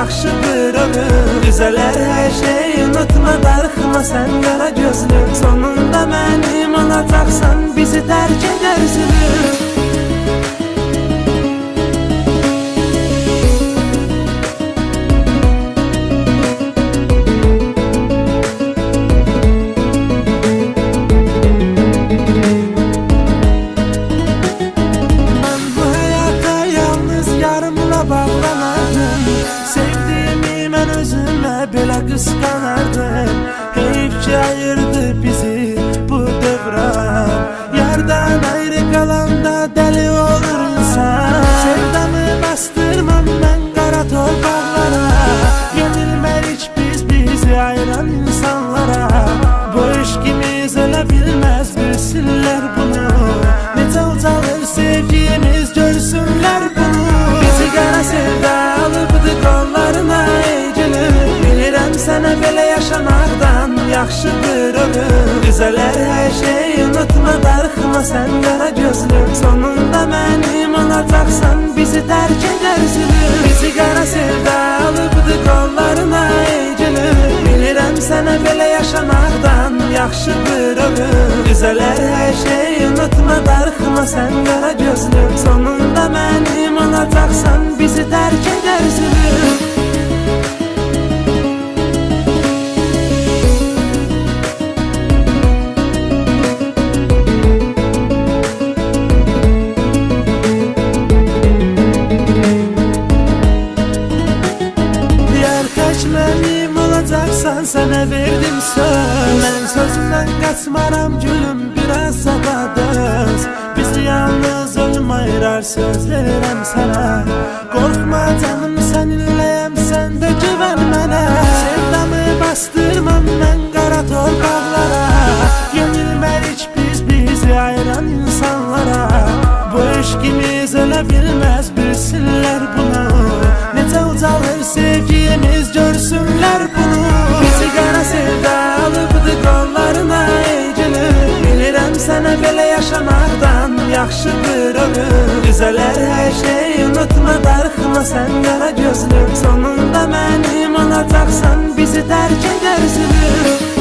yaxşı bir ömür. Düzələr hər şeyi unutma, darıxma sən qara gözlü. Sonunda mənim olacaqsan, bizi tərk edərsin. Belə qısqanardım, heyf ki ayırdı bizi bu dövran. Yardan ayrı qalanda dəli olur insan. Sevdamı bastırmam mən qara torpaqlara, yenilmərik biz bizi ayıran insanlara. Bu işkimiz ölə bilməz, bilsinlər bunu. Necə ucalır sevgimiz, görsünlər bunu. Bizi qara sevda alıbdı qollarına, sənə belə yaşamaqdan yaxşı bir ömür. Düzələr hər şeyi unutma, darıxma sən qara gözlü. Sonunda mənim olacaqsan, bizi tərk edərsin. Bizi qara sevda alıbdı qollarına, ey gülüm. Bilirəm sənə belə yaşamaqdan yaxşı bir ömür. Düzələr hər şeyi unutma, darıxma sən qara gözlü. Sonunda mənim olacaqsan, bizi tərk edərsin. Mənim olacaqsan, sənə verdim söz. Mən sözümdən qaçmaram gülüm, biraz sabadız. Bizi yalnız ölüm ayırar, söz verirəm sənə. Qorxma canım, səninləyəm, sən də güvən mənə. Sevdamı bastırmam mən qara torpaqlara, yenilmərik biz bizi ayıran insanlara. Bu işkimiz ölə bilməz, bilsinlər bunu. Necə ucalır sevgimiz, görsünlər bunu. Bizi qara sevda alıbdı qollarına, ey gülüm. Bilirəm sənə belə yaşamaqdan yaxşı bir ömür. Düzələr hər şeyi unutma, darıxma sən qara gözlü. Sonunda mənim olacaqsan, bizi tərk edərsin.